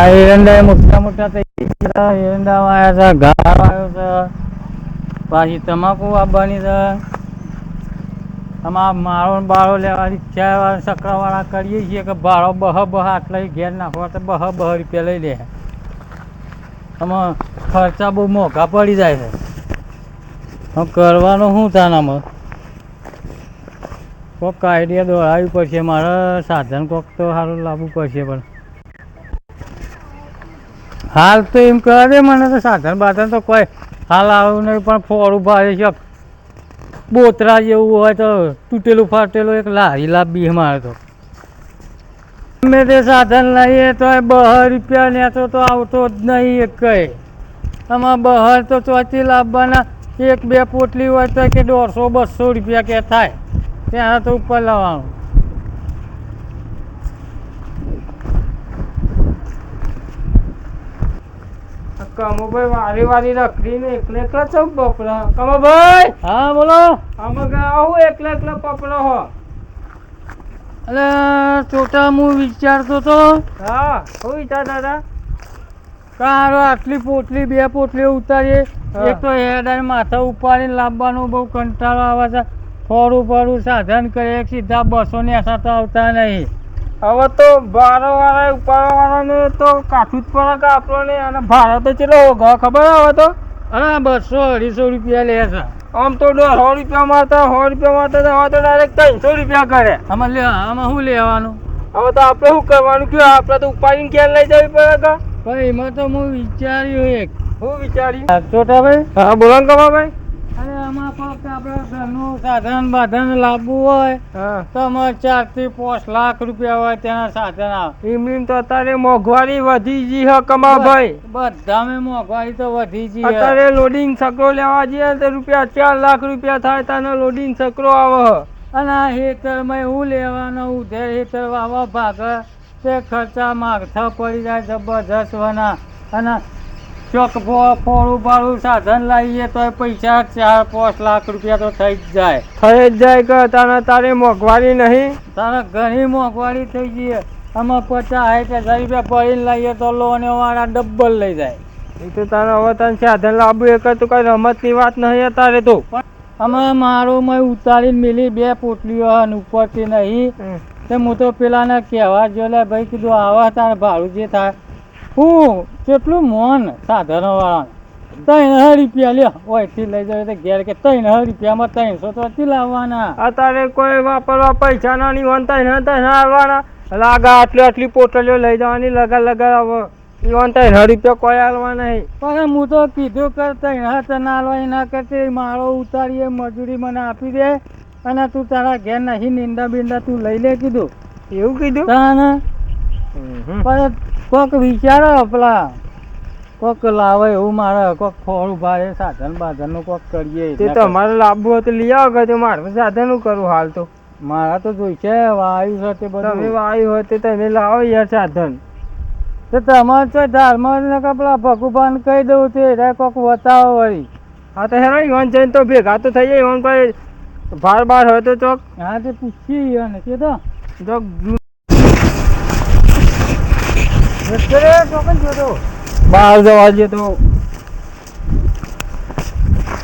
આ એરંડા મોટા મોટા થઈ ગયા. એરંડામાં આવ્યા છે, ઘાસ આવ્યો છે, પાછી તમાકુ આવવાની છે. આમાં માળો બાળો લેવાની ઈચ્છા સકરાવાળા કરીએ છીએ કે ભાડો બહ આટલા ઘેર નાખવા તો બહ રૂપિયા લઈ લે. આમાં ખર્ચા બહુ મોંઘા પડી જાય છે. કરવાનું શું તાનામાં કોઈક આઈડિયા દોડાવવી પડશે. મારે સાધન કોઈક તો સારું લાવવું પડશે. પણ હાલ તો એમ કહે દે મને તો સાધન બાધન તો કોઈ હાલ આવું નહીં. પણ ફોડું ભારે છે, બોતરા જેવું હોય તો તૂટેલું ફાટેલું એક લારી લાવી મારે તો. અમે તે સાધન લઈએ તો 12 રૂપિયા નેતો તો આવતો જ નહીં એક કઈ. આમાં બહાર તો ચોથી લાવવાના એક બે પોટલી હોય તો કે 150-200 રૂપિયા કે થાય. ત્યાં તો ઉપર લાવવાનું. કમોભાઈ વારી રખડીને એકલે એકલા ચમ પપડા. કમોભાઈ, હા બોલો. આમાં આવું એકલા એકલા પપડા હો. અરે ચોટા હું વિચારતો તો. હા, શું વિચારતા હતા? કારો આટલી પોટલી બે પોટલી ઉતારીએ. એક તો હેડાને માથા ઉપાડીને લાવવાનું બહુ કંટાળો આવે છે. થોડું સાધન કરીએ સીધા 280 તો આવતા નહીં. હવે તો ભાડા વાળા ઉપાડવાવાળાને તો કાઠું જ પડે કે આપણને. અને ભાડા તો ચેટલો ખબર આવે તો? અરે 200-250 રૂપિયા લે છે. આમ તો 100 રૂપિયા મારતા 100 રૂપિયા મારતા હવે તો ડાયરેક્ટ 300 રૂપિયા કરે. આમાં શું લેવાનું? હવે તો આપણે શું કરવાનું કે આપણે તો ઉપાડીને ક્યાં લઈ જવી પડે કે? પણ એમાં તો હું વિચાર્યું એક. હું વિચાર્યું? છોટાભાઈ, હા બોલો ને કમાભાઈ. અરે આમાં ફક્ત આપણે ઘરનું સાધન બાધન લાવવું હોય તો અમારે 4 થી 5 લાખ રૂપિયા હોય તેના સાધન આવે. એમની તો અત્યારે મોંઘવારી વધી ગઈ હે કમાભાઈ. બધામાં મોંઘવારી તો વધી ગઈ. અત્યારે લોડિંગ સકરો લેવા જઈએ તો રૂપિયા 4 લાખ રૂપિયા થાય તાનો લોડિંગ સકરો આવે. અને આ હેતરમાં એવું લેવાનો ઉધેર હેતર વાવા ભાગ તે ખર્ચા માગઠા પડી જાય જબરજસ્ત વના. અને ચોક ફોડું ભાડું સાધન લાવીએ તો પૈસા 4-5 લાખ રૂપિયા તો થઈ જ જાય. થઈ જ જાય કે તારે મોંઘવારી નહીં? તારે ઘણી મોંઘવારી થઈ ગઈ. આમાં 50-60 હજાર રૂપિયા ભરીને લઈએ તો લોન વાળા ડબલ લઈ જાય. એ તો તારે હવે તને સાધન લાવવું એક તો કઈ રમતની વાત નહીં અત્યારે તો. અમે મારું મેં ઉતારીને મિલી 2 પોટલીઓ ઉપરથી નહીં તે હું તો પેલાને કહેવા જો લે ભાઈ કીધું આવા તારે ભાડું જે થાય હું કેટલું મોન સાધનો વાળા 3 રૂપિયા લે ઓયથી લઈ જાય તો ઘેર કે 3 રૂપિયામાં 300 તો નથી લાવવાના. અત્યારે કોઈ વાપરવા પૈસા ના નહીં વનતા આવવાના લાગા આટલી પોટલીઓ લઈ જવાની લગા ઈવન 3 રૂપિયા કોઈ હાલવા નહીં. પણ હું તો કીધું કે 3 ના હાલવા ના કરતી માળો ઉતારીએ મજૂરી મને આપી દે અને તું તારા ઘેર નહીં નીંદા બીંદા તું લઈ લે કીધું. એવું કીધું? પણ કોક વિચારો પેલા કોક લાવે એવું મારે કોક ફોડું ભારે સાધન બાધનનું કોક કરીએ. તે તમારે લાવવું હોય તો લઈ આવો કે મારે સાધન કરવું હાલ તો મારા તો જોઈશે વાયુ છે તે બધું. તમે વાયુ હોય તો તમે લાવો યાર સાધન. તો તમારે તો ધારમાં પેલા ભગુભાન કહી દઉં તે કોક બતાવો વળી. હા તો હેરો ઈવન જઈને તો ભેગા તો થઈ જાય. ઈવન કોઈ ભાર બાર હોય તો ચોક. હા તે પૂછીએ ને કે તો ચોક બહાર જવા દે તો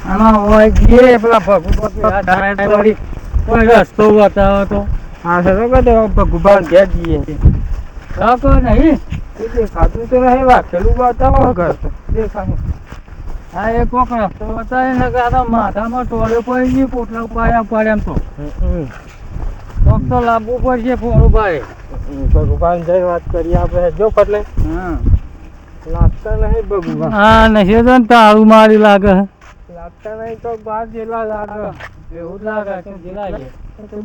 આમાં હોય ગયે પેલા ભગુભાઈ કોઈ રસ્તો બતાવો તો. હા સર કે ભગુભાઈ ઘેર જઈએ નહીં દેખાતું તો નહીં વાકેલું બતાવો ઘર તો દેખાતું. હા એ કોક રસ્તો બતાવે ને કે માથામાં ટોળે પડી ગઈ પોટલા પાડ્યા પડે એમ તો કોક તો લાવવું પડશે ફોડું ભાઈ. ભગવાન જઈ વાત કરીએ આપણે જો ફટલે. હા લાગતા નહીં ભગવાન. હા નહીં તો તાળું મારી લાગે. લાગતા નહીં તો બહાર જેલા લાગે એવું જ લાગે છે જિલ્લા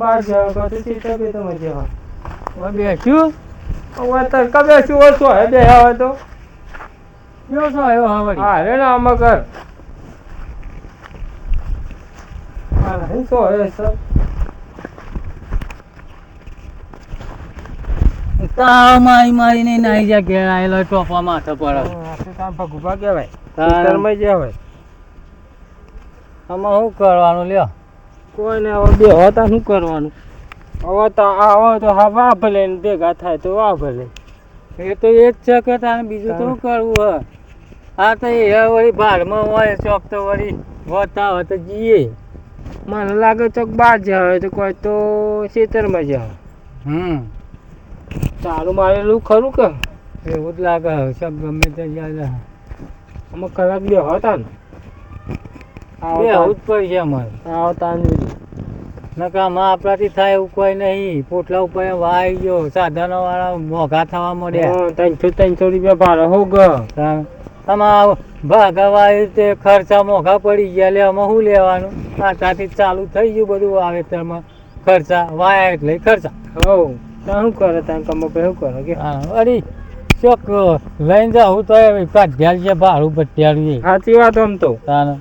બહાર જવા પછી તમે જેવા બેસ્યું તડકા બેસ્યું હોય શું હે બે હોય તો કેવો છો આવ્યો હા વળી. હા રે ના આમાં કર શું હે સર તાવ મારીને નાઈ જા ઘેર આવેલો ટોપા માથે પડે. ભગુભા કહેવાય જે હોય આમાં શું કરવાનું લ્યો? કોઈ ને હવે બે હતા શું કરવાનું? હવે તો આવો તો હા વાહ ભલે ભેગા થાય તો વાહ ભલે. એ તો એ જ છે કે તારે બીજું તો શું કરવું હે આ તો એ વળી ભાડમાં હોય ચોક તો વળી હોતા હોય તો જઈએ. મને લાગે ચોક બહાર જાય તો કોઈ તો ખેતરમાં જાય. ચાલુ મારેલું ખરું કે એવું જ લાગે હવે સબ ગમે તે જાય અમુક કલાક બે હતા ને આવું જ પડશે અમારે આવતા નકામાં આપણાથી થાય એવું કોઈ નહીં. પોટલા ઉપર વાઈ ગયો સાધનો વાળા મોંઘા થવા મળ્યા. 300 રૂપિયા ભાડે હો ગયો. આમાં ભાગવાય તે ખર્ચા મોંઘા પડી ગયા લે આમાં શું લેવાનું. આટાથી ચાલુ થઈ ગયું બધું વાવેતરમાં ખર્ચા વાયા એટલે ખર્ચા. હો ત્યાં શું કરે ત્યાં કમો શું કરે કે અરે ચોક લઈને જાઉં તો કાઢ્યા છે ભાડું પટ્યાળું. સાચી વાત આમ તો તાને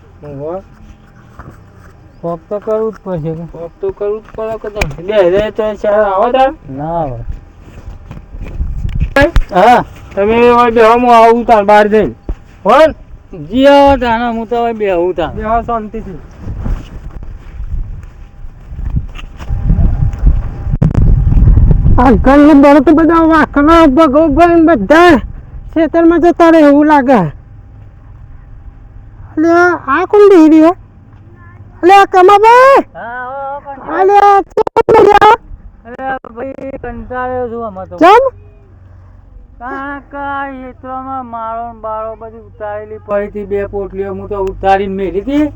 કોક તો કરવું જ પડશે કે કોક તો કરવું જ પડે કે બે તો આવો તાર ના આવે. હા તમે બે હું આવું તાર બહાર જઈને હોન જી આવો તાને હું તો હવે બેહું તાર બે શાંતિથી. આજકાલનો બળો તો બધા વાંકનો ભગવાન બધા ખેતરમાં જતા રહે એવું લાગે. એટલે આ કોણ બેહી રહ્યો? અલે કમાભાઈ અલે ભાઈ કંટાળ્યો છું આમાં તો. ચમ કાકા ખેતરમાં માળો ને બાળો બધી ઉતારેલી પડી હતી. 2 પોટલીઓ હું તો ઉતારીને મેલી હતી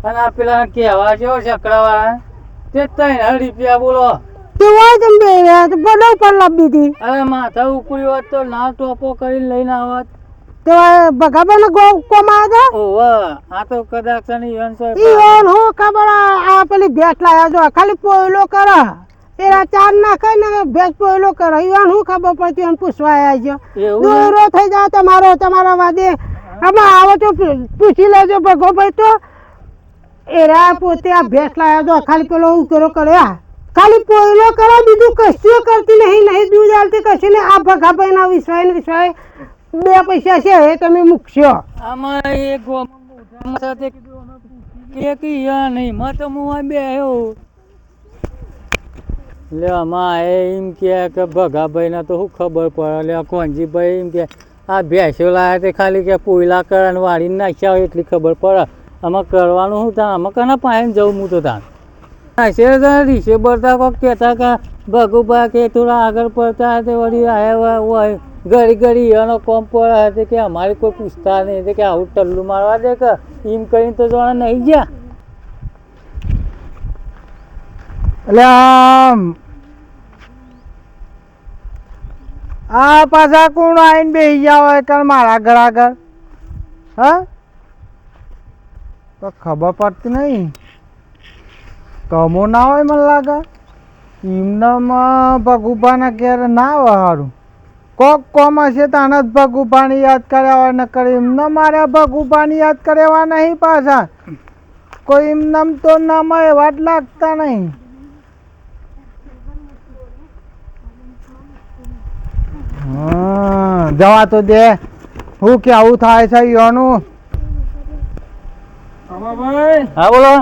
અને આ પેલા કહેવા છે ચકડાવાળા તે 3 રૂપિયા બોલો. કેવા જમ બે રહ્યા તો બધા ઉપર લાવી દીધી. અરે માથા ઉપડી હોત તો ના ટોપો કરીને લઈને આવત. તો ભગાભાઈ ગો કોમાં હતા. ઓવા આ તો કદાચ ની ઈવન હું ખબર આ પેલી ભેટ લાયા જો ખાલી પોયલો કરે એરા ચાર નાખે ને ભેટ પોયલો કરે. ઈવન હું ખબર પડતી એને પૂછવા આવ્યા છે. દોરો થઈ જાય તમારા વાદે આમાં આવો તો પૂછી લેજો ભગોભાઈ તો એરા પોતે આ ભેટ લાયા જો ખાલી પેલો ઉકેરો કરે ખાલી પોયલો કરે બીજું કશું કરતી નહીં દૂધ આલતી કશું ને આ ભગાભાઈ ના વિશ્વાય 2 પૈસા છે એ તમે મૂકશો. આમાં એક સાથે કીધું નહીં માં તો હું બેહ્યો લે આમાં એમ કે ભગાભાઈ ના તો શું ખબર પડે લે કોંજીભાઈ એમ કે આ ભેંસો લાયા તે ખાલી કે પોયલા કરે ને વાળીને નાખ્યા હોય એટલી ખબર પડે. આમાં કરવાનું શું થાય આમાં કના પાસે જવું હું તો તાન રીસે બરતા કોક કહેતા કે ભગુભાઈ કે થોડા આગળ પડતા તે વળી આવ્યા હોય ઘડી એનો કોમ પડે કે અમારે કોઈ પૂછતા નહીં કે આવું ટલ્લું મારવા દે કે એમ કરીને તો જોણા નહીં ગયા. એટલે આ પાછા કોણ આવીને બેસી ગયા હોય કે મારા ઘર આગળ હા તો ખબર પડતી નહીં. કમો ના હોય મને લાગે એમનામાં ભગુભાના ઘેર ના હોય સારું કોક કોમ હશે તાને જ ભગુભાની યાદ કર્યા ન કરે એમને મારે ભગુભાની યાદ કર્યા નહીં પાછા કોઈ એમનામ તો નામાં એવા જ લાગતા નહીં. જવા તો દે હું કે આવું થાય છે યોનું. હા બોલો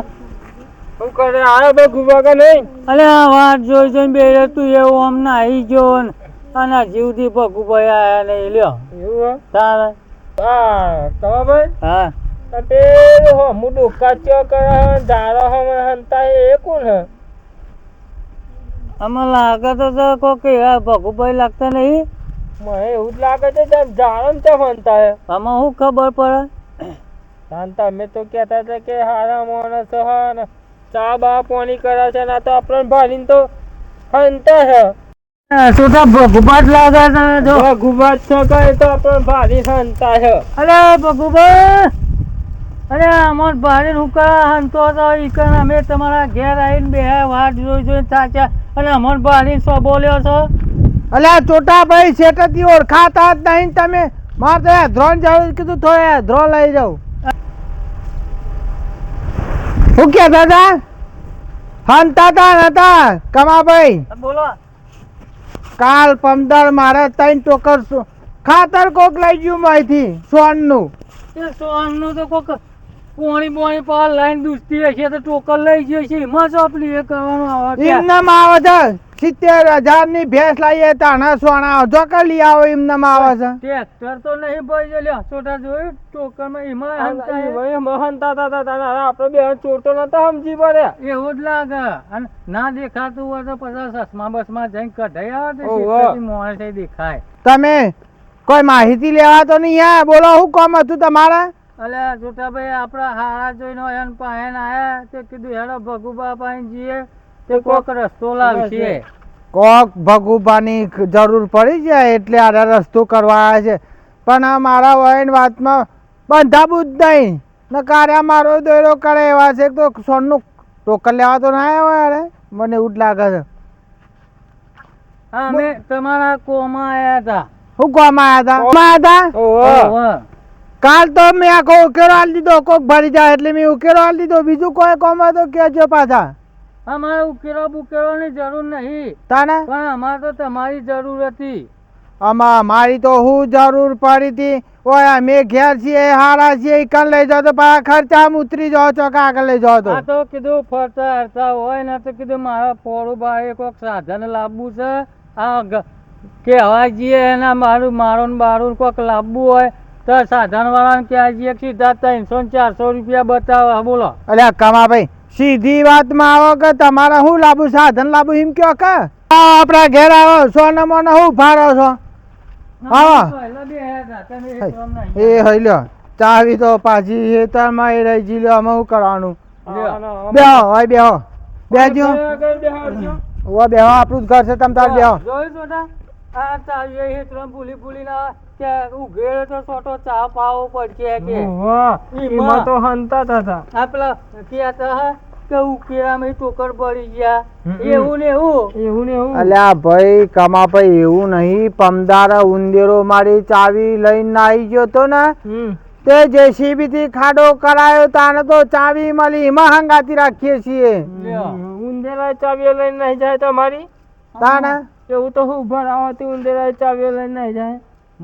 શું કરે આવ્યો બે ગુબા કે નહીં? અરે આ વાત જોઈ બે તું એવું આમ ના આવી ગયો અને જીવથી ભગુભાઈ આયા નહીં લ્યો એવું તારે હા કમાભાઈ હા પેલું હો હું ડોકાચ્યો કરે ધારો હમ હંતા એ કોણ હે? આમાં લાગે તો કોક ભગુભાઈ લાગતા નહીં. મને એવું જ લાગે છે ધારો ને ત્યાં હંતા હે. આમાં શું ખબર પડે? તમે તો કહેતા હતા કે હારા માણસ હા ને ચા બા પાણી કરે છે ને તો આપણને ભાલીને તો હંતા હે. છોટા ભગુભા જ લાગે છે જો ભગુભા છો કે તો આપણને ભાલી હંતા હે. અરે ભગુભા અરે અમર ભારે હુકા હંતો તો ઈકન અમે તમારા ઘેર આવીને બે વાત જોઈ થાક્યા અને અમર ભારે સો બોલ્યો છો. અલ્યા ચોટા ભાઈ શેઠથી ઓળખાતા જ નહીં તમે. મારે તો ધ્રોન જવું કીધું થોડે ધ્રો લઈ જાઉં. શું કે દાદા હંતા હતા કમાભાઈ બોલો. કાલ 15 મારે 3 ટોકર ખાતર કોક લઈ ગયું માહિતી સોનનું. સોનનું તો કોક પોણી પર લાઈન દુસતી હશે તો ટોકર લઈ જશે એમાં ચોપલી એ કરવાનું આવે એમનામ આવે છે 70,000 ની ભેંસ લાવીએ તાના સોના જો કે લઈ આવો એમને આવે છે ટ્રેક્ટર તો નહીં ભાઈ જો લ્યો છોટા જોયું ટોકરમાં એમાં હંતા આપણે બે ચોટો નતા સમજી પડ્યા એવું જ લાગે અને ના દેખાતું હોય તો પછી ચશ્મા બસમાં જઈને કઢાઈ આવે તો ઓહો. શેઠથી મોણસે દેખાય. તમે કોઈ માહિતી લેવા તો નહીં હે બોલો શું કામ હતું તમારે અલ્યા છોટાભાઈ આપણા હારા જોઈને એને પાસે આયા તે કીધું હેડો ભગુબા પાસે જઈએ તે કોક રસ્તો લાવશે. કોક ભગુબાની જરૂર પડી જાય એટલે આ રસ્તો કરવા આવ્યા છે પણ આ મારા વયન વાતમાં બંધાવું જ નહીં ને કાર્ય મારો દોયરો કરે એવા છે તો સોનનું ટોકન લેવા તો ના આવ્યો યાર મને એવું જ લાગે છે હા અમે તમારા કોમાં આયા હતા. શું કોમ આવ્યા હતા ઓહો. કાલ તો મેં આખો ઉકેલો આલી દીધો કોક ભરી જાય એટલે મેં ઉકેલો આલી દીધો બીજું કોઈ કોમ હોય તો કહેજો પાછા અમારે ઉકેલો બુકેલોની જરૂર નહીં તાને પણ અમારે તો તમારી જરૂર હતી. આમાં મારી તો હું જરૂર પડી હતી ઓય અમે ઘેર છીએ હારા છીએ કન લઈ જાઓ તો પાછા ખર્ચા ઉતરી જાઓ છો કે આગળ લઈ જાઓ તો આ તો કીધું ફરતા હરતા હોય ને તો કીધું મારા પોળું બારે કોઈક સાધન લાવવું છે આ કહેવા જઈએ એના મારું ને બારું કોઈક લાવવું હોય તો સાધન વાળાને કહેવા જઈએ કે સીધા 300-400 રૂપિયા બતાવો બોલો. અલ્યા કમા ભાઈ સીધી વાતમાં આવો કે તમારે શું લાવવું સાધન લાવવું એમ કયો કે આપણા ઘેર આવો સોના મોના શું ફારો છો આવો પહેલા બે હતા, તમે એક કામ નહીં. એ હઈ લ્યો ચાવી તો પાછી હેતરમાં એ રહી જી લ્યો અમે શું કરવાનું બેહો હોય બેહો બેહજો ઓ બેહો આપણું જ ઘર છે તમે તાર બેહો જોયું છોટા? આ ચાવીએ હેતરામ ભૂલી ના કે ઉઘેડે તો છોટો ચા પાવો પડશે કે એમાં તો હંતા હતા આ પેલા કહેતા હે કે ઉકેલામાં ટોકર પડી ગયા એવું ને એવું. અલ્યા ભાઈ કમા ભાઈ એવું નહીં પમદાર ઉંદેરો મારી ચાવી લઈને આવી ગયો તો ને તે જેસીબી થી ખાડો કરાયો તાને તો ચાવી મળી એમાં હંગાતી રાખીએ છીએ ઉંદેરા ચાવીઓ લઈને નહીં જાય તમારી તાને એવું તો હું ઉભા આવતી ઉંદેરા ચાવીઓ લઈને નહીં જાય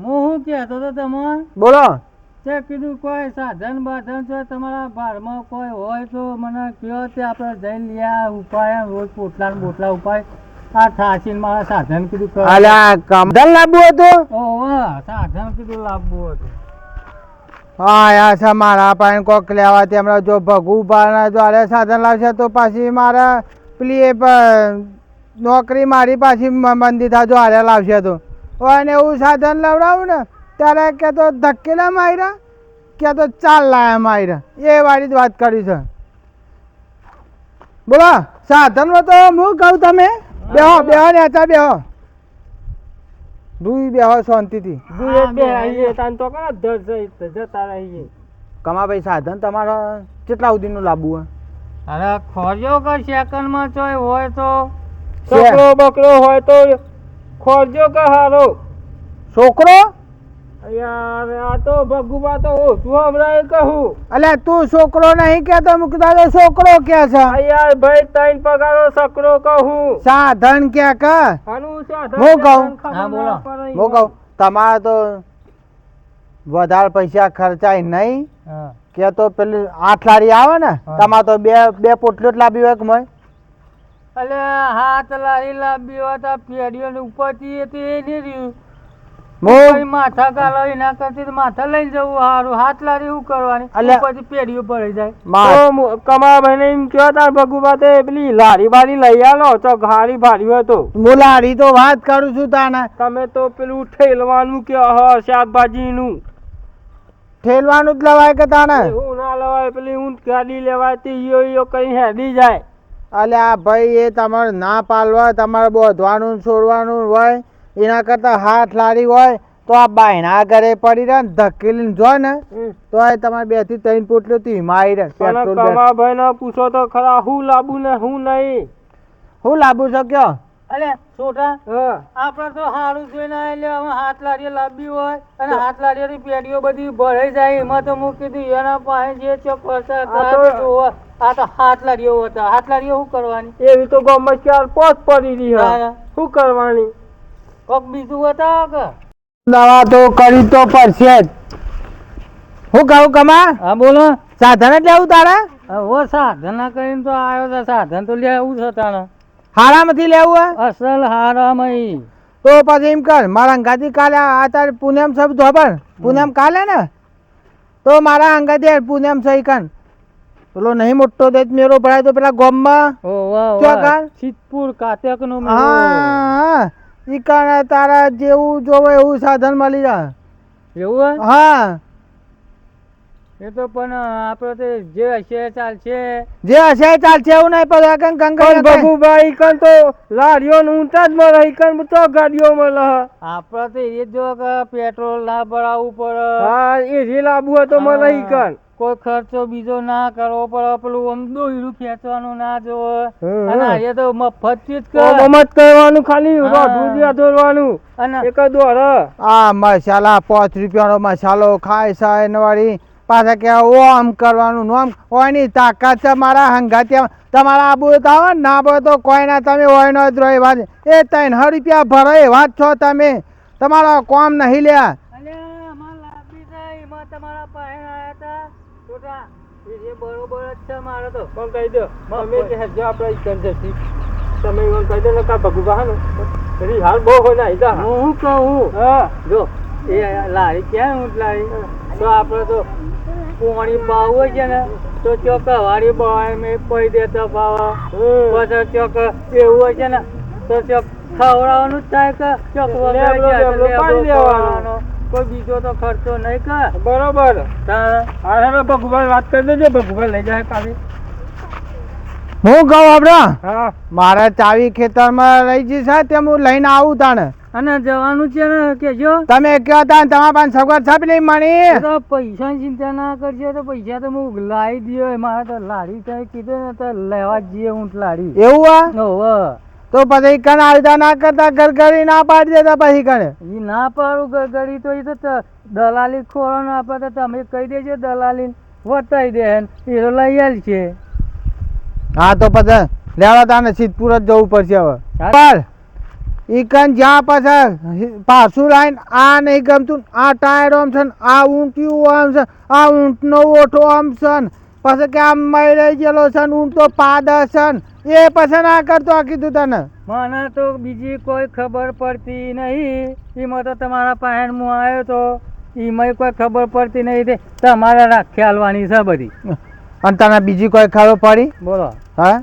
હું શું કહેતો હતો તમે બોલો તે કીધું કોઈ સાધન બાધન છે તમારા બારમાં કોઈ હોય તો મને કહો તે આપણે જઈને લ્યા ઉપાય રોજ પોટલા ને બોટલા ઉપાય આ થાચીને મારા સાધન કીધું કરો. અલ્યા કમદલ લાવવું હતું ઓહો સાધન કીધું લાવવું હતું. હા યા છે મારા પાસે કોક લેવાથી હમણાં જો ભગુભાના દ્વારે સાધન લાવશે તો પાછી મારા પેલી એ નોકરી મારી પાછી મંદી થા જો હારે લાવશે તો અને એવું સાધન લાવડાવું ને ત્યારે કે તો ધકેલા માર્યા કે તો ચાલ લાયા માર્યા એ વાળી જ વાત કરી છે બોલો સાધનમાં તો હું કહું તમે બેહો બેહો ને હતા બેહો રૂઈ બેહો શાંતિથી કમા ભાઈ સાધન તમારા કેટલા સુધીનું લાવવું અરે ખોજો કે સેકન્ડમાં ચોય હોય તો છોકરો બકરો હોય તો ખોરજો કે હારો છોકરો યાર આ તો ભગુબા તો ઓછું હમણાં કહું અલ્યા તું છોકરો નહીં કેતો મુકતા તો છોકરો કે છે યાર ભાઈ ત્રણ પગારો છકરો કહું સાધન કે કે આનું સાધન હું કહું હા બોલો હું કહું તમારે તો વધારે પૈસા ખર્ચાય નહીં હા કે તો પેલી 8 લારી આવે ને તમારે તો બે પોટલો જ લાવી હોય કે મય અલે હાથ લારી લાંબી હોય તો પેઢીઓને ઉપરથી એ તો એ નહીં રહ્યું કોઈ માથા ગાલો એના કરતી તો માથા લઈને જવું સારું હાથ લારી શું કરવાની અલ્યા. ઉપરથી પેઢીઓ પડી જાય કમા ભાઈ એમ કયો તાર ભગુબા તે પેલી લારી બારી લઈ આલો તો હારી ભારી હોય તો હું લારી તો વાત કરું છું તાને તમે તો પેલું ઠેલવાનું કે શાકભાજીનું ઠેલવાનું જ લવાય કે તાને એવું ના લેવાય પેલી ઊંટ ગાડી લેવાય તે ઈયો કઈ હેડી જાય અલ્યા ભાઈ એ તમારે ના પાલવા તમારે બોધવાનું છોડવાનું હોય એના કરતા હાથ લારી હોય તો આ બાયના ઘરે પડી રહે ને ધકેલીને જો ને તો આ તમારે 2 થી 3 પોટલો તો હિમાઈ રહે પેટ્રોલ કમા ભાઈ ને પૂછો તો ખરા હું લાવું ને હું નહીં હું લાવું છો કયો અલે છોટા આપણે તો સારું જોઈને એટલે હવે હાથ લારીઓ લાંબી હોય અને હાથ લારીઓની પેઢીઓ બધી ભરાઈ જાય એમાં તો હું કીધું એના પાસે જે ચોક વરસાદ આ તો હાથ લારીઓ હતા હાથ લારીઓ શું કરવાની એવી તો ગમે ક્યાર પોત પડી રહી હોય શું કરવાની કોક બીજું હતા કે દવા તો કરી તો પડશે જ હું કહું કમા હા બોલો સાધન જ લેવું તારે હવે સાધન કરીને તો આવ્યો છે સાધન તો લેવું છે તાણે હારામાંથી લેવું હે અસલ હારામય. તો પછી એમ કર મારા અંગાથી કાલે આ તારે પૂનમ સબ ખબર પૂનમ કાલે ને તો મારા અંગાથી પૂનમ સહી કર પેલો નહીં મોટો દેત મેરો ભરાય તો પેલા ગોમમાં ઓ વાહ ક્યાં વાહ. કાલ? સિદ્ધપુર કાત્યાકનો મેળો. હા ઈ કારણે તારા જેવું જોવે એવું સાધન મળી જાય એવું હે? હા એ તો પણ આપણે તો જે હશે એ ચાલશે. જે હશે એ ચાલશે એવું નહીં પણ પણ કંકર ભગુભાઈ ઈકન તો લારીઓ ઊંચા જ મળે ઈકન તો ગાડીઓ મળે આપણે તો એ જ જો કે પેટ્રોલ ના ભરાવવું પડે. હા એ જે લાવવું હોય તો મળે ઈકન કોઈ ખર્ચો બીજો ના કરવો પડે. પેલું આમ દોયરું ખેંચવાનું ના જોવે. હમ. અને એ તો મફત થી જ તો કર. મત કરવાનું ખાલી હા. રોઢું જ્યાં દોરવાનું અને એક જ દોર આ મસાલા 5 રૂપિયાનો મસાલો ખાય છે એનવાળી પાછા કે ઓમ કરવાનું નોમ કોઈની તાકાત છે મારા હંગાત્યા તમારા આબુ તો આવો ને ના આબુ તો કોઈ ના તમે હોય નો જ રહો એવા જ. એ 300 રૂપિયા ભરો એવા જ છો તમે તમારા કોમ નહીં લ્યા અલ્યા અમાર લાંબી થાય એમાં તમારા પાસે આયા તા છોટા એ બરોબર જ છે મારે તો. પણ કહી દો અમે કે હેજો આપણે ઈકન જતી તમે એવું કહી દો ને કા ભગુભા હા ને હાલ બહુ હોય ને આઈદા હું શું કહું હા જો એ લારી ક્યાં ઊંટ લારી તો આપણે તો પોણી ભાવ હોય છે ને તો ચોક વાળી ભાવ મેં પૈ દેતા ભાવ પછી ચોક એવું હોય છે ને તો ચોક ખવડાવવાનું જ થાય કે ચોક વગર લેબડો, જાય તો લેબડો પાડી લેબડો દેવાનો. ખવડાવવાનો. કોઈ બીજો તો ખર્ચો નહીં કર બરોબર તારે હા ભગુભાઈ વાત કરી દેજો ભગુભાઈ લઈ જાય કાલે હું કહું આપડે હા મારા ચાવી ખેતરમાં રહી જશે તેમ હું લઈને આવું તાણે અને જવાનું છે ને કેજો તમે કયો તા તમારા પાસે સગવડ છાપી નહીં મળી તો પૈસાની ચિંતા ના કરજો તો પૈસા તો હું લાવી દયો મારે તો લારી થાય કીધું ને તો લેવા જ જઈએ ઊંટ લારી એવું હા હોવે. તો પછી કણ આવતા ના કરતા ઘર ઘરી ના પાડી દેતા પછી કણે ઈ ના પાડું ગળી તો એ તો દલાલી ખોરો ના આપે તો તમે કહી દેજો દલાલી વતાઈ દે એ તો લઈ આલ છે. હા તો પછી લેવા તાને સિદ્ધપુર જ જવું પડશે હવે હા. પર ઈ કણ જ્યાં પછી પાછું લાઈન આ નહીં ગમતું આ ટાયર આમ છે ને આ ઊંટિયું આમ છે આ ઊંટનો ઓઠો આમ છે ને પછી કે આમ મળી ગયેલો છે ને ઊંટ તો પાદ છે ને એ પછી ના કરતો આ કીધું તને મને તો બીજી કોઈ ખબર પડતી નહીં. એમાં તો તમારા પાસે હું આવ્યો તો એમાં કોઈ ખબર પડતી નહીં તે તમારે રાખી હાલવાની છે બધી. અને તને બીજી કોઈ ખબર પડી બોલો હા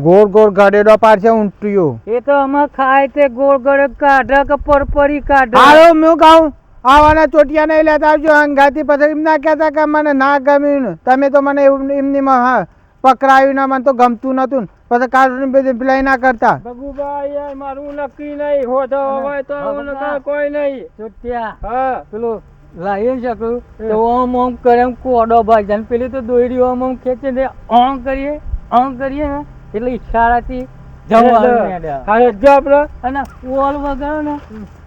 ગોળ ગોળ ગડેડો પાડશે ઊંટિયું એ તો અમે ખાય તે ગોળ ગળે કાઢે કે પરપરી કાઢે. હાલો હું કહું આવાના ચોટિયા નહીં લેતા આવજો હંગાથી પછી એમ ના કહેતા કે મને ના ગમ્યું ને તમે તો મને એમની હા પકડાયું ને મને તો ગમતું નતું ને પછી કાર્ટૂન બધી પ્લે ના કરતા ભગુભાઈ યાર મારું નક્કી નહીં હોતો હોય તો હું નકર કોઈ નહીં ચોટ્યા હા પેલું લાવી શકું તો ઓમ ઓમ કરે એમ કોડો ભાઈ જાય પેલી તો દોયડી ઓમ ઓમ ખેંચે ને ઓમ કરીએ ને એટલે ઈશારાથી જવાનું હેડે. હા જો આપણે અને ઓલ વગાડો ને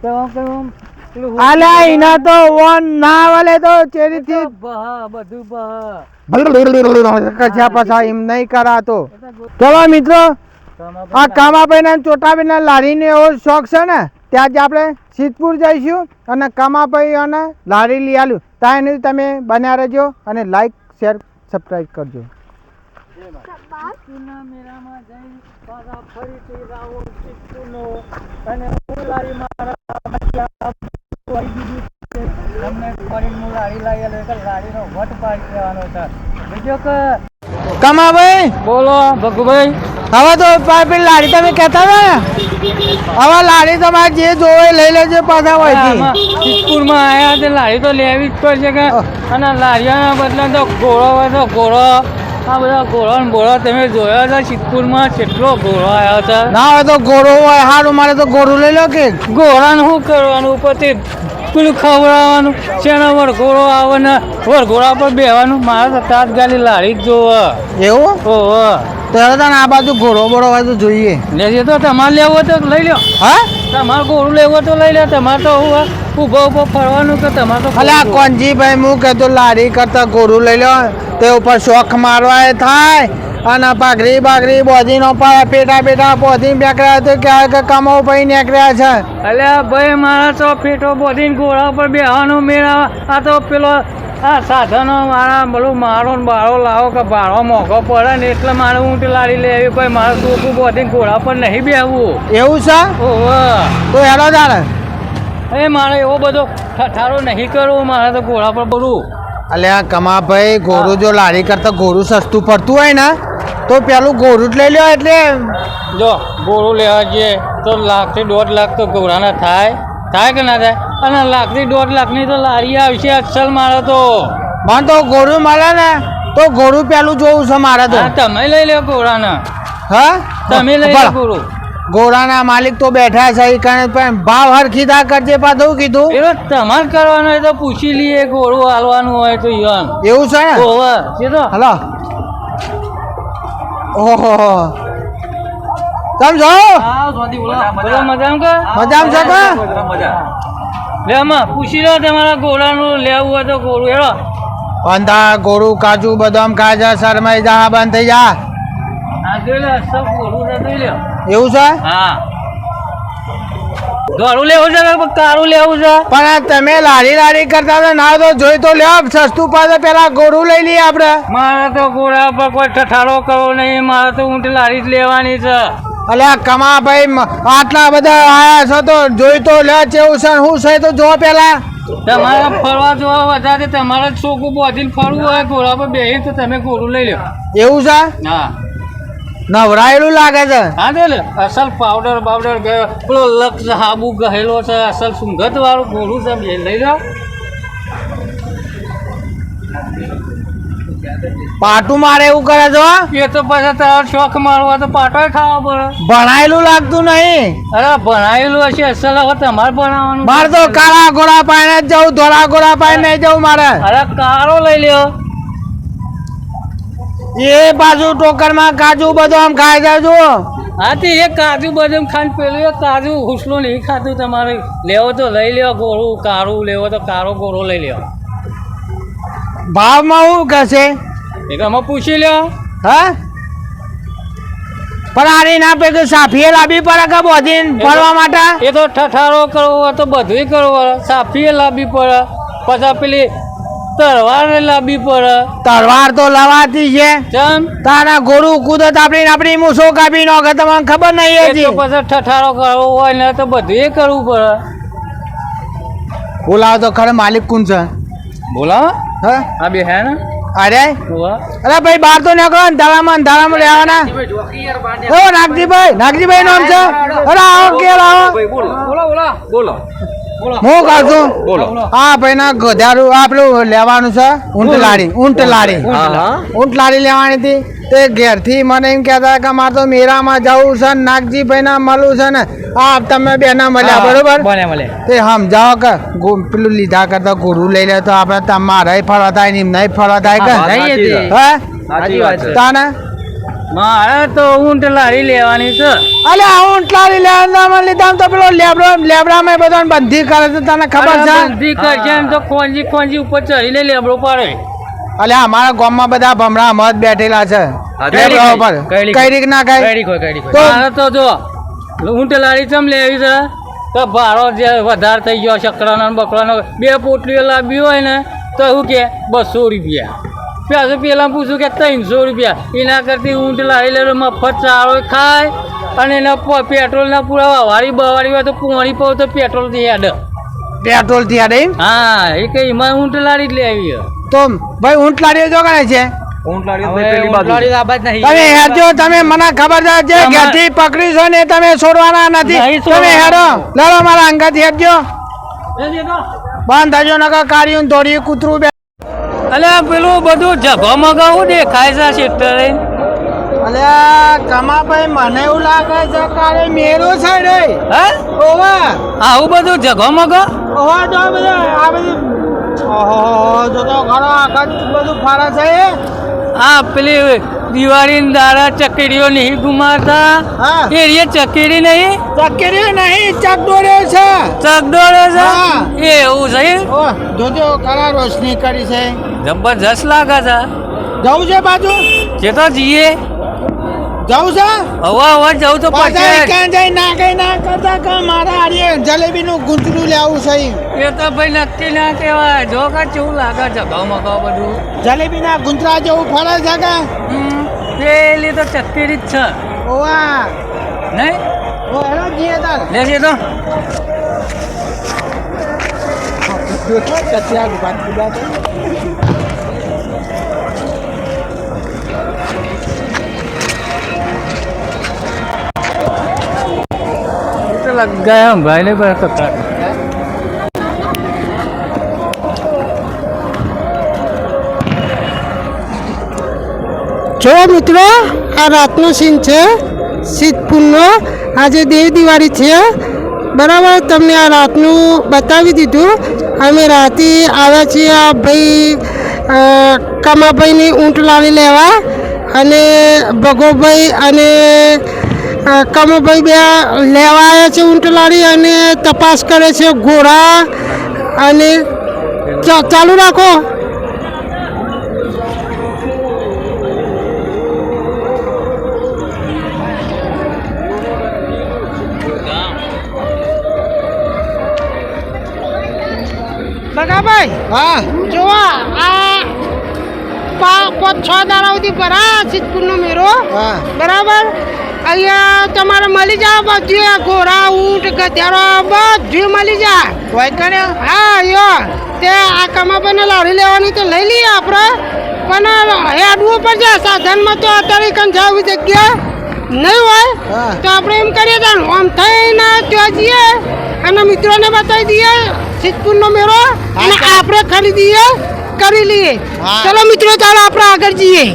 તો આમ કહ્યું આમ પેલું હું આલ્યા એના તો વન ના વાલે તો ચેરીથી બહ બધું બહ કચ્યા પાછા એમ નહીં કરાતો ચલો મિત્રો આ કામાભાઈ ચોટાભાઈ ના લારીને એવો શોખ છે ને ત્યાં જ આપણે સિદ્ધપુર જઈશું અને કામાભાઈ અને લારી લઈ આલ્યું ત્યાં એની તમે બન્યા રહેજો અને લાઈક શેર સબસ્ક્રાઈબ કરજો સિદ્ધપુરના મેળામાં જઈ પાછા ફરીથી રાવો સિદ્ધપુરનો અને હું લારી મારા કરી દીધું છે. તમને ફરીને હું લારી લાવી આલ્યો એટલે લારીનો વટ પાડી દેવાનો છે. બીજો કે કામાભાઈ બોલો ભગુભાઈ હવે તો પેલી લારી તમે કહેતા હતા ને હવે લારી તમારે જે જોવે લઈ લેજો પાછા હોયથી સિદ્ધપુરમાં આયા છે લારી તો લેવી જ પડશે કે અને લારીઓના બદલે તો ઘોડો હોય તો ઘોડો આ બધા ઘોડો ને બોડો તમે જોયા હતા સિદ્ધપુરમાં કેટલો ઘોડો આવ્યો છે. ના હોય તો ગોળો હોય સારું મારે તો ગોળું લઈ લો કે ઘોડાને શું કરવાનું ઉપરથી પેલું ખવડાવવાનું શેનો વરઘોડો આવે ને વરઘોડા પર બેવાનું મારે તો તાત્કાલિક લારી જ જોવે. એવું ઓહો તો હવે તને આ બાજુ ઘોડો બોડો હોય તો જોઈએ લેજે તો તમારે લેવો તો લઈ લો. હા તમારે ઘોડું લેવો તો લઈ લો. તમારે તો હું ઊભો ફરવાનું કે તમારે તો અલે આ કોનજીભાઈ હું કહેતો લારી કરતા ગોળું લઈ લો તે ઉપર શોખ મારવા એ થાય અને પાઘરી બાઘરી બોધીનો પેટા પેટા બોધી બેકર્યા તો ક્યાં કે કમાવ ભાઈ નીકળ્યા છે. અલ્યા ભાઈ મારા તો પેટો બોધીને ઘોડા પર બેહવાનું મેળા આ તો પેલો આ સાધનો મારા બધું મારો ને બાળો લાવો કે ભાડો મોંઘો પડે ને એટલે મારે ઊંટ લાડી લેવી ભાઈ મારે ચોખ્ખું બોધીને ઘોડા પર નહીં બેહવું. એવું છે ઓહો તો હેલો તારે. એ મારે એવો બધો ઠઠારો નહીં કરવો મારે તો ઘોડા પર બધું. અલ્યા કમા ભાઈ ઘોડું જો લારી કરતા ઘોડું સસ્તું પડતું હોય ને તો પેલું ઘોડું જ લઈ લ્યો. એટલે જો ઘોડું લેવા જઈએ તો 1 થી 1.5 લાખ તો ઘોડાના થાય કે ના થાય? અને 1 થી 1.5 લાખની તો લારી આવશે અસલ મારે તો. મને તો ઘોડું મળે ને તો ઘોડું પેલું જોવું છે મારે તો. હા તમે લઈ લો ઘોડાના. હા તમે લઈ લો ઘોડું. ઘોડાના માલિક તો બેઠા છે એ કારણે પણ ભાવ હરખીદા કરજે પાછું કીધું. એનો તમારે કરવાનું હોય તો પૂછી લઈએ ઘોડું હાલવાનું હોય તો યન. એવું છે ને? ઓહો છે તો. હલો ઓહો તમે જો બોલો મજામાં કે? મજામાં છે કે? લે આમાં પૂછી લો તમારા ઘોડાનું લેવું હોય તો ઘોડું હેરો. પંદા ઘોડું કાજુ બદામ ખાય છે શરમાઈ જા બંધ થઈ જા. હા જોઈ લો સબ ઘોડું છે જોઈ લો. એવું છે? હા ઘોડું લેવું છે કે કારું લેવું છે? પણ તમે લારી કરતા તો ના તો જોઈ તો લ્યો સસ્તું પાસે પેલા ઘોડું લઈ લઈએ આપણે. મારે તો ઘોડા પર કોઈ ઠઠારો કરવો નહીં મારે તો ઊંટ લારી જ લેવાની છે. અલ્યા કમા ભાઈ આટલા બધા આયા છો તો જોઈ તો લે કેવું છે શું છે તો જો પેલા. તમારે ફરવા જોવા વધારે તમારે ચોખ્ખું બોધીને ફરવું હોય ઘોડા પર બેસી તો તમે ઘોડું લઈ લો. એવું છે? હા નવરાયેલું લાગે છે. હા દે લે અસલ પાવડર બાવડર ગયો પેલો લક્ષ હાબુ ગહેલો છે અસલ સુંગત વાળું ઘોડું છે બે લઈ લો. પાટું મારે એવું કરે છો? એ તો પછી તારો શોખ મારવા તો પાટોય ખાવા પડે. ભણાયેલું લાગતું નહીં. અરે ભણાયેલું હશે અસલ હવે તમારે ભણાવવાનું. મારે તો કાળા ઘોડા પાઈને જ જવું ધોળા ઘોડા પાઈને નહીં જવું મારે. અરે કારો લઈ લ્યો. એ બાજુ ટોકરમાં કાજુ બદામ ખાઈ જાજો. હા તે એ કાજુ બદામ ખાન પેલું એ કાજુ હુસલો નહીં ખાતું તમારે લેવો તો લઈ લ્યો ઘોડું કારું લેવો તો કારો ઘોડો લઈ લ્યો. ભાવમાં શું કહેશે? એ તો અમે પૂછી લ્યો. હા પણ આરી ના પે સાફીએ લાવી પડે કે બોધીને ફરવા માટે? એ તો ઠઠારો કરવો હોય તો બધુંય કરવું પડે. સાફીએ લાવવી પડે પછી પેલી તરવારને લાવવી પડે. તલવાર તો લવાતી છે. ચમ તારા ગોળું કુદત આપણી મૂછો કાપી નાખે તમને ખબર નહીં એ હજી. તો પછી ઠઠારો કરવો હોય ને તો બધુંય કરવું પડે. બોલાવો તો ખરે માલિક કોણ છે? બોલાવો હા આ બે હે ને અરે હોવા. અરે ભાઈ બહાર તો નીકળો ને ધારામાં રહેવાના. ઓ નાગજીભાઈ નામ છે. અરે આવો કે આવો હું કહું છું હા ભાઈ ના ગધારું આપણું લેવાનું છે ઊંટ લારી લેવાની હતી તે ઘેરથી મને એમ કહેતા કે મારે તો મેરામાં જવું છે ને નાગજીભાઈ ના મળવું છે ને આ તમે બેના મળ્યા બરોબર તે સમજાવો કે પેલું લીધા કરતા ઘોડું લઈ લે તો આપણે તમારે ફરવા થાય ને નહીં ફરવા થાય કે હે તાને મારે તો ઊંટ લારી લેવાની છે. અલે ઊંટ લારી લેવાના લીધા તો પેલો લેબડામાં બધો બંધી કરે છે તને ખબર છે? બંધી કરશે ને તો ખોંજી ઉપર ચડીને લેબડો પાડે. અલે અમારા ગામમાં બધા ભમરા મત બેઠેલા છે લેબડા ઉપર. કઈ રીત ના કઈ તો મારે તો જો ઊંટ લારી ચમ લેવી છે તો ભાડો જે વધારે થઈ ગયો શકરાનો ને બકરાનો 2 પોટલીઓ લાવવી હોય ને તો શું કે 200 રૂપિયા. પછી પેલા પૂછું કે 300 રૂપિયા. એના કરતી ઊંટ લાવી લે મફત ચારો ખાય અને એના પેટ્રોલના પૂરા વાળી બવાળી હોય તો પોણી પાવ તો પેટ્રોલથી હેડ. પેટ્રોલ થી આડે હા એ કઈ એમાં ઊંટ લારી જ લેવી. તો ભાઈ ઊંટ લારીઓ જો કરે છે તમે હેરજો. તમે મને ખબર છે જે ઘેરથી પકડી છો ને તમે છોડવાના નથી. તમે હેરો લડો મારા અંગત હેરજો. બંધ થજો નકર કાઢ્યું દોડ્યું કૂતરું બે. અલે પેલું બધું જગો મગાવું દેખાય છે શેટર. અલ્યા કમાભાઈ મને એવું લાગે છે કાલે મેરો છે રે. હે ઓવા આવું બધું જગો મગો. ઓવા જો બધા આ બધું ઓહો જો તો ઘણો આખા બધું ફરે છે. આ પેલી દિવાળી દાડા ચકેડીઓ નહીં ગુમાતા હા એ ચકેડી નહીં ચકેરી નહીં ચકડોરે છે. ચકડોળે છે હા. એ એવું છે. ઓ જોજો કલા રોશની કરી છે. જબરજસ્ત લાગે છે. જવું છે બાજુ જે તો જઈએ જાઉં છે હવે જવું તો પાછા પડશે ક્યાં જાય ના કઈ ના કરતા કે મારે આર્ય જલેબી નું ગુંચડું લેવું છે એ તો ભાઈ નક્કી ના કહેવાય જો કે કેવું લાગે જગાવ મગાવ બધું જલેબી ના ગુંચરા જેવું ફળે છે કે પેલી તો ચક્કરી જ છે ઓવા નહીં ઓ હેલો જીએ તાર લેજે તો કચ્યા ગુબાત ગુબાત लग गया हम भाई ने बड़ा ककड़ा જો મિત્રો આ રાતનો સીન છે સિદ્ધપુરનો આજે દેવ દિવાળી છે બરાબર તમને આ રાતનું બતાવી દીધું અમે રાતે આવ્યા છીએ આ ભાઈ કમાભાઈની ઊંટ લાવી લેવા અને ભગોભાઈ અને કમાભાઈ બે લેવા આવ્યા છે ઊંટ લાડી અને તપાસ કરે છે ઘોડા અને ચાલુ રાખો બગાભાઈ હા જો આ 5-6 દાડા સુધી ભરા સિદ્ધપુરનો મેળો હા બરાબર અહીંયા તમારે મળી જાય બધું ઘોડા ઊંટ ગધેડો બધું મળી જાય કોઈ કને હા યો તે આ કમાભાઈને લાડી લેવાની તો લઈ લઈએ આપણે પણ હેડવું પડશે સાધનમાં તો અત્યારે કંઈ જવી જગ્યા નહીં હોય હા. તો આપણે એમ કરીએ તો આમ થઈને ત્યાં જઈએ અને મિત્રોને બતાવી દઈએ સિદ્ધપુરનો મેળો અને આપણે ખરીદીએ કરી લઈએ હા. ચલો મિત્રો ચાલો આપણે આગળ જઈએ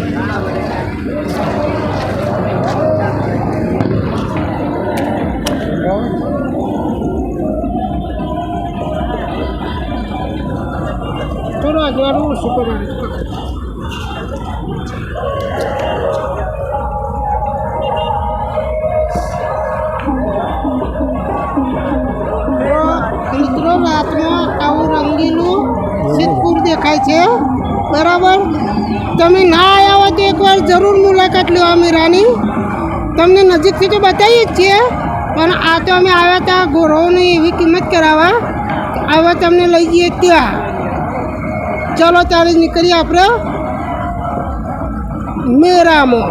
થોડો અજવાળું સુપર મિત્રો રાતમાં આવું રંગીલું સિદ્ધપુર દેખાય છે બરાબર તમે ના આવ્યા હોય તો એકવાર જરૂર મુલાકાત લો આ મેળાની તમને નજીકથી તો બતાવીએ જ છીએ પણ આ તો અમે આવ્યા હતા ઘોડોની એવી કિંમત કરાવવા હવે તમને લઈ જઈએ ત્યાં ચલો ત્યારે નીકળીએ આપણે મેળામાં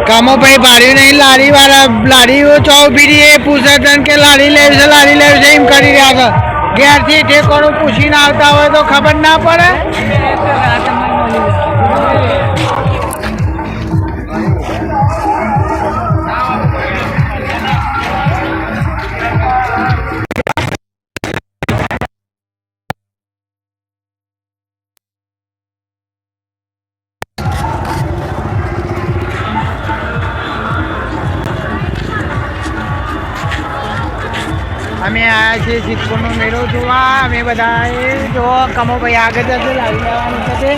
કામોભાઈ ભાડ્યું નહીં લારી વાળા લારી ચોપીડી એ પૂછે કે લારી લેવી છે એમ કરી રહ્યા છે ઘેરથી ઠેકોનું પૂછીને આવતા હોય તો ખબર ના પડે અમે આવ્યા છીએ સિદ્ધપુરનો મેળો જોવા અમે બધા જો કમોભાઈ આગળ જશે લાવી લેવાનું છે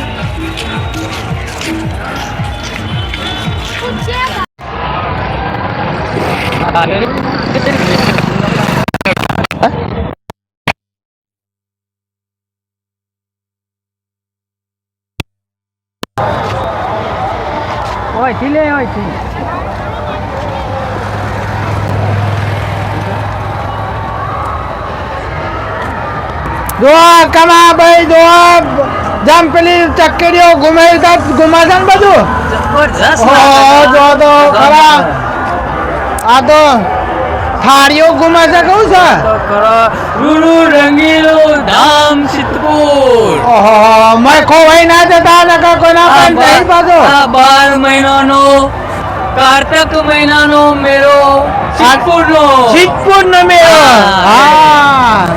ઓયથી લે ઓયથી જો કમાભાઈ જો જમ પેલી ચક્કરીઓ ઘુમાશે ને બધું જબરજસ્ત જો તો ખરા આ તો થાળીઓ ઘૂમે છે કહું છે તો ખરો રૂડુ રંગીલું ધામ સિદ્ધપુર ઓહો મેં ખોવાઈ ના જતા નકા કોઈના પણ નહીં પાછો આ 12 મહિનાનો કાર્તક મહિનાનો મેળો સિદ્ધપુરનો સિદ્ધપુરનો મેળો હા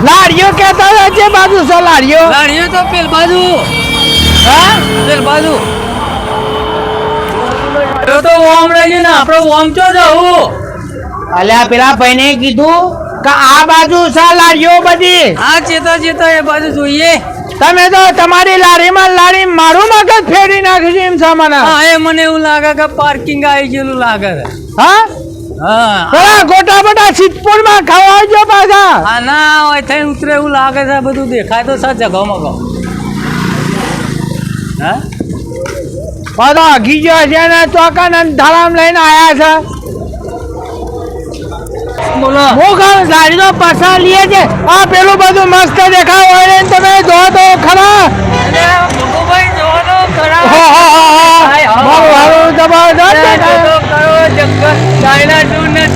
લાડીઓ કહેતા હતા જે બાજુ છે લાડીઓ લાડીઓ તો પેલ બાજુ હા પેલ બાજુ તો ઓમ રહી ને આપણે ઓમ ચો જવું અલ્યા પેલા ભાઈને કીધું કે આ બાજુ છે લાડીઓ બધી આ ચેતા એ બાજુ જોઈએ તમે તો તમારી લારીમાં લારી મારું મગજ ફેરી નાખ્યું છે એમ છે મને હા એ મને એવું લાગે કે પાર્કિંગ આવી ગયેલું લાગે છે હા હા પેલા ગોટા બોટા સિદ્ધપુર માં ખાવા આવજો પાછા હા ના હોય થઈ ઉતરે એવું લાગે છે બધું દેખાય તો સા જગામાં કહો હા બધો ગીજો છે ને ચોકા ને ધારામ લઈને આયા છે બોલો હું કહું લારી તો પાછા લીએ છે આ પેલું બધું મસ્ત દેખાવ હોય ને તમે જો તો ખરા ભગુભાઈ જોવો તો ખરા મારું હારું જબરદસ્ત દેખાય.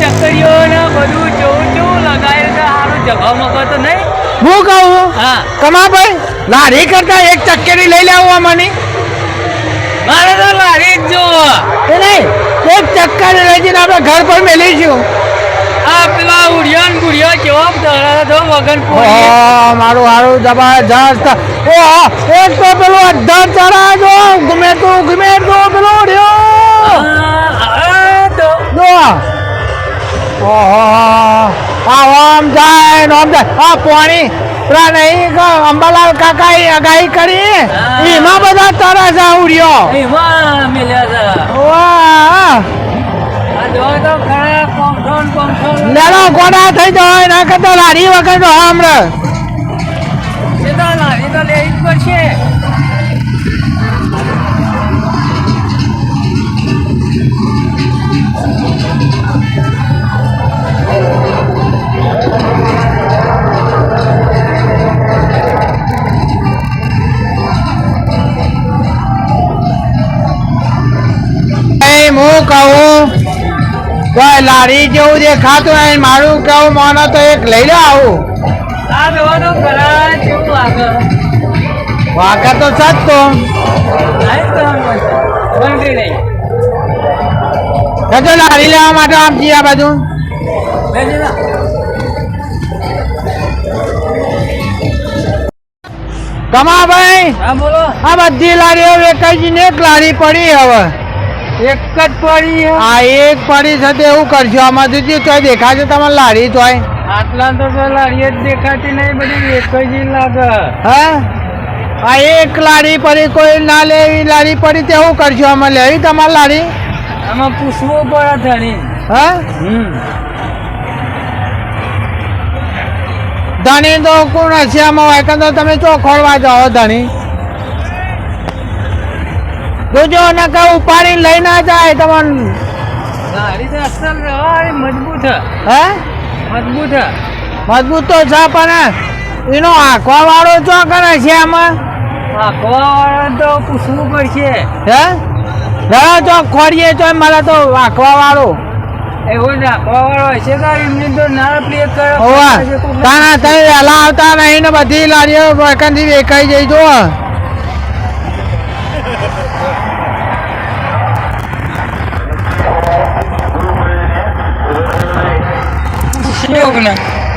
ચક્કરીઓ ને બધું જોવું લગાય છે સારું જગામાં કહો તો નહીં હું કહું હા કમાભાઈ લારી કરતા એક ચક્કરી લઈ લેવા મને મારે તો લારી જ જોવો એ નહીં એક ચક્કર લઈ જઈને આપણે ઘર પર મેલીશું આ પેલા ઉડિયો ને ગુડિયો કેવો દોડા તો વગર પોઈ ઓહ, મારું હારું જબરજસ્ત ઓહ એક તો પેલું અધર ચડા જો ગમે તો પેલો રહ્યો તો જો ઓહો આમ જાય ને આમ જાય આ પાણી પેલા નહીં અંબાલાલ કાકાએ આગાહી કરી એમાં બધા તારા છે ઉડ્યો એમાં મિલ્યા છે વાહ આ જો તો ખરા કોમઠોન લેલો ગોડા થઈ જાય ના કરતા લારી વગર તો હમણે એ તો લારી તો લેવી જ પડશે હું કહું કોઈ લારી જેવું દેખાતું નહીં મારું કેવું માનો તો એક લઈ લે આવું આ જો તો ખરા કેવું લાગે વાકા તો સજ તો આઈ તો બંધ નહીં જજો લારી લેવા માટે આમ જી આ બાજુ બેસી જા કમાભાઈ હા બોલો આ બધી લારીઓ વેચાઈ ને એક લારી પડી હવે એક જ પડી આ એક પડી છે તે એવું કરશો આમાં જો તોય દેખાશે તમારે લારી તોય આટલા તો લારી જ દેખાતી નહીં બધી એક જ લાગે હા આ એક લારી પડી કોઈ ના લે એવી લારી પડી તે એવું કરશો આમાં લેવી તમારી લારી આમાં પૂછવું પડે ધણી હા ધણી તો કોણ હશે આમાં વાયકન તો તમે ચોખોડવા જાઓ ધણી જોજો નકા ઉપાડીને લઈ ના જાય તમને લારી તો અસલ રવા મજબૂત હે મજબૂત મજબૂત તો છે પણ એનો આંખવા વાળો ચોકન હશે આમાં આખવા તો પૂછવું પડશે હે રવા ચોક ખોરીએ તો મારે તો આંખવા વાળો એવું જ આખવા વાળો હશે તો એમની તો ના પ્લે કરે હોવા તાના તમે વહેલા આવતા નહીં ને બધી લારીઓ વેકનથી વેચાઈ જઈ જો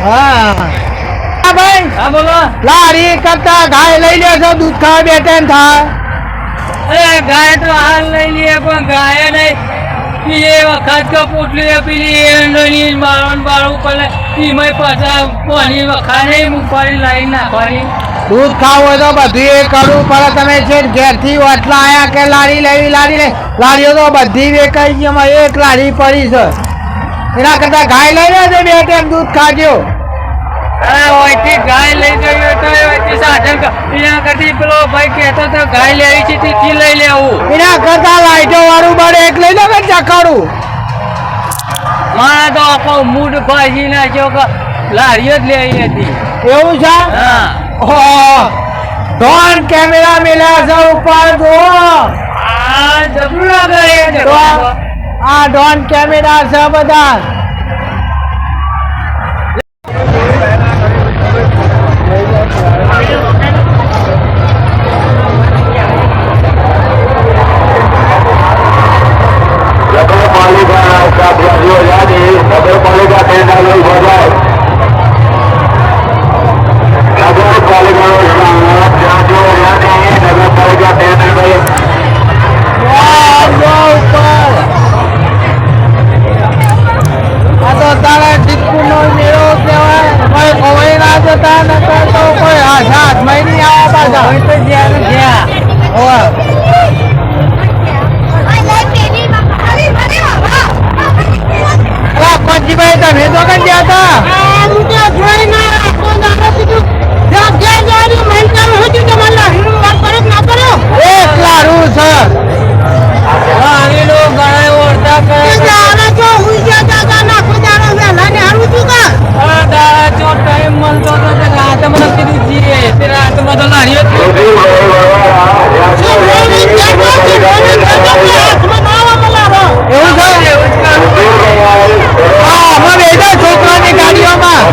હા ભાઈ હા બોલો લારી કરતા ગાય લઈ લેશો દૂધ ખાવા બે ટાઈમ થાય અરે ગાય તો હાલ લઈ લઈએ પણ ગાય નહીં પીએ વખત કે પોટલી પેલી એંડોની બાળું પડે એમાં પાછા પાણી વખા નહીં મૂકવાની લાઈન નાખવાની દૂધ ખાવું હોય તો બધું એ કરવું પડે તમે છે ઘેરથી વટલા આયા કે લારી લેવી લારી લે લારીઓ તો બધી વેચાઈ ગઈ એમાં એક લારી પડી છે એના કરતા ગાય લઈ લેજો બે ટાઈમ દૂધ ખાજો અરે ઓયથી ગાય લઈ ગઈ હોય તો ઓયથી સાધન એના કરતી પેલો ભાઈ કહેતો તો ગાય લેવી છે તેથી લઈ લેવું એના કરતા લાઈટો વાળું બળે એક લઈ લો કે ચકાડું મારા તો આખો મૂડ ભાજી નાખ્યો કે લારીઓ જ લેવી હતી એવું છે હા ઓહ ડોન કેમેરા મિલ્યા છે ઉપર જો આ જબરું લાગે આ ડોન કેમેરા છે બધા આ તો તારે ટીપકુનો મેળો કહેવાય. કોઈ ખોવાઈ ના જતા નકર તો કોઈ હાથમાં નહીં આવવા પાછા. હવે તો જ્યાં ને જ્યાં. હોવે. અલા, કોચીભાઈ તમે તો કઈ ગયા હતા? એક લારું છે. પાણીનો ગળાય ઓળતા કરે. આ દાડા જો ટાઈમ મળતો હતો તે રાતમાં તો કીધું જીએ. તે રાતમાં તો લારીઓ જ એવું છે? હા, અમે બેઠા છોકરાની ગાડીઓમાં.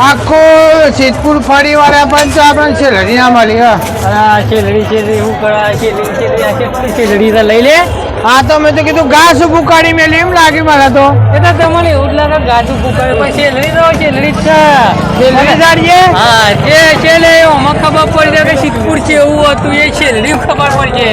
આખું સિદ્ધપુર ફરી વાળા પણ તો આપણને શેલડી ના મળી હો. આ શેલડી શું કરવા શેલડી આ કેટલી શેલડી તો લઈ લે. હા તો મેં તો કીધું ઘાસ ઊભું કાઢી મેલી એમ લાગે મને તો. એટલે તમને એવું જ લાગે ગાજુ ફૂકાવે પણ શેલડી તો શેલડી જ છે. શેલડી જાણીએ? હા જે છેલ્લે એમાં ખબર પડી જાય કે સિદ્ધપુર છે એવું હતું એ શેલડી ખબર પડશે.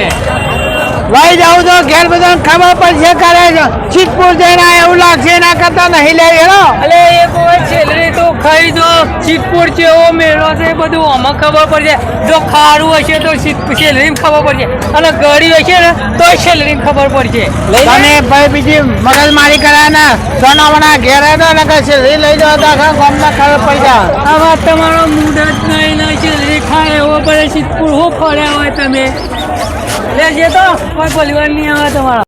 ભાઈ જાઉં તો ઘેર બધાને ખબર પડશે કરે છે સિદ્ધપુર જઈને આ એવું લાગશે એના કરતા નહીં લે હેલો. અલે એક વખત શેલડી તો ખાઈ જો સિદ્ધપુર છે એવો મેળો છે એ બધું આમાં ખબર પડશે. જો ખારું હશે તો શેલડી ખબર પડશે અને ગળી હશે ને તો શેલડી ખબર પડશે. તમે ભાઈ બીજી મગજમારી કરાના સોનાવાના ઘેર આવ્યો ને કે શેલડી લઈ જાઓ તો આખા ગામમાં ખબર પડી જાય. આ વાત તમારો મૂડ જ નહીં ને શેલડી ખાય એવો પડે સિદ્ધપુર હું ફર્યા હોય તમે લેજે તો કોઈ બોલવા નહીં આવે તમારા.